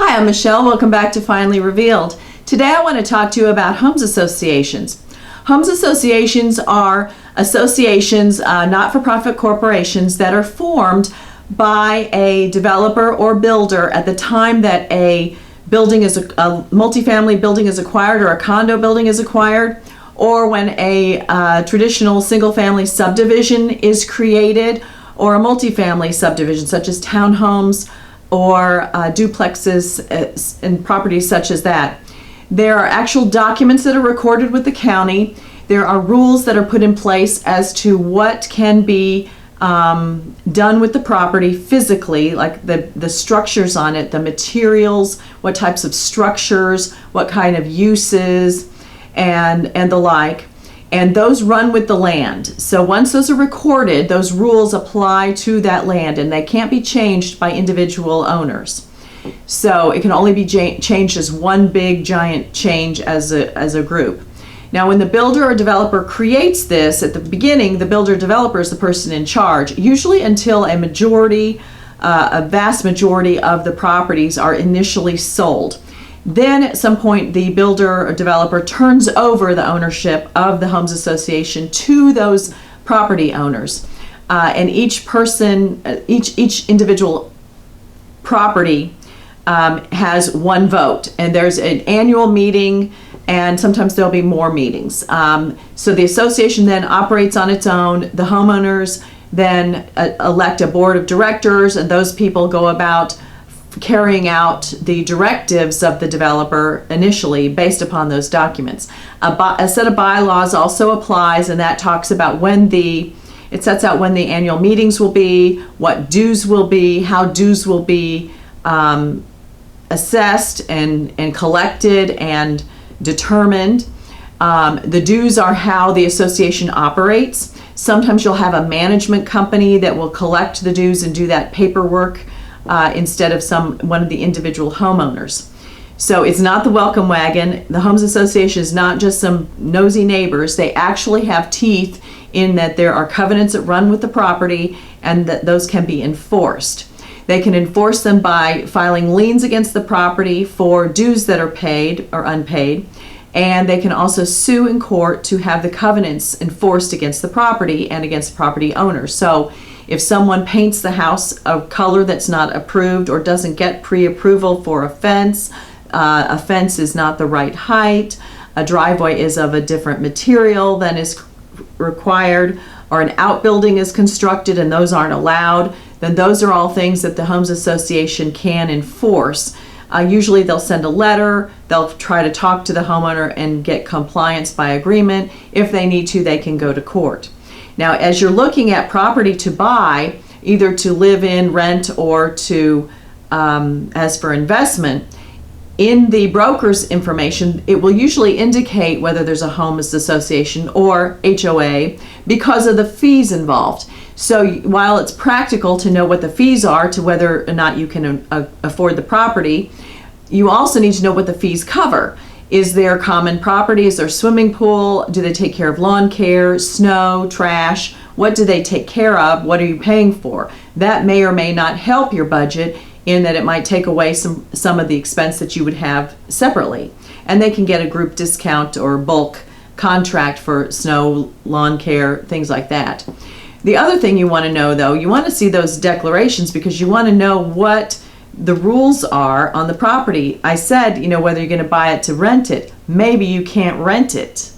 Hi, I'm Michelle. Welcome back to Finally Revealed. Today I want to talk to you about homes associations. Homes associations are associations, not-for-profit corporations that are formed by a developer or builder at the time that a building is a multifamily building is acquired or a condo building is acquired, or when a traditional single-family subdivision is created, or a multifamily subdivision such as townhomes or duplexes and properties such as that. There are actual documents that are recorded with the county. There are rules that are put in place as to what can be done with the property physically, like the structures on it, the materials, what types of structures, what kind of uses, and the like. And those run with the land. So once those are recorded, those rules apply to that land, and they can't be changed by individual owners. So it can only be changed as one big giant change as a group. Now when the builder or developer creates this, at the beginning, the builder developer is the person in charge, usually until a vast majority of the properties are initially sold. Then at some point the builder or developer turns over the ownership of the homes association to those property owners. And each person, each individual property has one vote. And there's an annual meeting, and sometimes there'll be more meetings. So the association then operates on its own. The homeowners then elect a board of directors, and those people go about carrying out the directives of the developer initially based upon those documents. A set of bylaws also applies, and that talks about it sets out when the annual meetings will be, what dues will be, how dues will be assessed and collected and determined. The dues are how the association operates. Sometimes you'll have a management company that will collect the dues and do that paperwork instead of one of the individual homeowners. So it's not the welcome wagon. The Homes Association is not just some nosy neighbors. They actually have teeth in that there are covenants that run with the property, and that those can be enforced. They can enforce them by filing liens against the property for dues that are paid or unpaid, and they can also sue in court to have the covenants enforced against the property and against property owners. So if someone paints the house a color that's not approved or doesn't get pre-approval for a fence is not the right height, a driveway is of a different material than is required, or an outbuilding is constructed and those aren't allowed, then those are all things that the Homes Association can enforce. Usually they'll send a letter, they'll try to talk to the homeowner and get compliance by agreement. If they need to, they can go to court. Now, as you're looking at property to buy, either to live in, rent, or to as for investment, in the broker's information, it will usually indicate whether there's a homes association or HOA because of the fees involved. So while it's practical to know what the fees are to whether or not you can afford the property, you also need to know what the fees cover. Is there common property? Is there a swimming pool? Do they take care of lawn care, snow, trash? What do they take care of? What are you paying for? That may or may not help your budget in that it might take away some of the expense that you would have separately. And they can get a group discount or bulk contract for snow, lawn care, things like that. The other thing you want to know, though, you want to see those declarations because you want to know what the rules are on the property. I said, whether you're going to buy it to rent it. Maybe you can't rent it.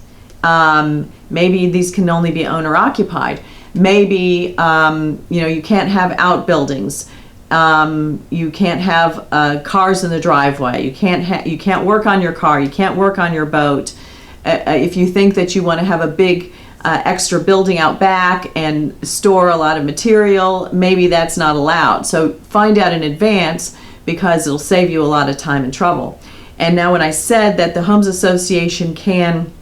Maybe these can only be owner occupied. Maybe, you can't have outbuildings. You can't have cars in the driveway. You can't work on your car. You can't work on your boat. If you think that you want to have a big extra building out back and store a lot of material, maybe that's not allowed. So find out in advance because it'll save you a lot of time and trouble. And now when I said that the Homes Association can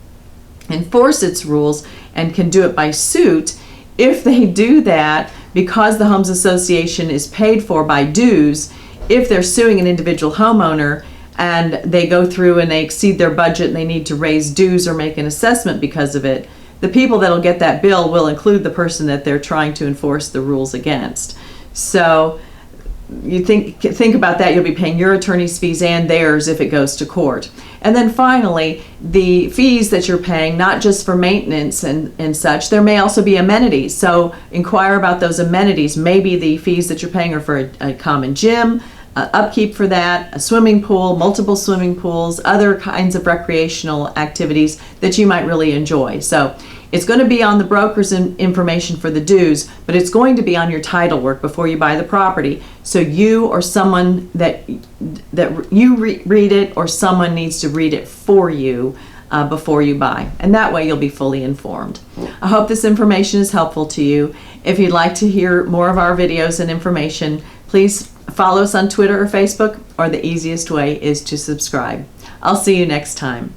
enforce its rules and can do it by suit, if they do that, because the Homes Association is paid for by dues, if they're suing an individual homeowner and they go through and they exceed their budget and they need to raise dues or make an assessment because of it, the people that'll get that bill will include the person that they're trying to enforce the rules against. So you think about that, you'll be paying your attorney's fees and theirs if it goes to court. And then finally, the fees that you're paying, not just for maintenance and such, there may also be amenities. So inquire about those amenities. Maybe the fees that you're paying are for a common gym, upkeep for that, a swimming pool, multiple swimming pools, other kinds of recreational activities that you might really enjoy. So it's going to be on the broker's information for the dues, but it's going to be on your title work before you buy the property. So you or someone that you read it, or someone needs to read it for you before you buy. And that way you'll be fully informed. I hope this information is helpful to you. If you'd like to hear more of our videos and information, please follow us on Twitter or Facebook, or the easiest way is to subscribe. I'll see you next time.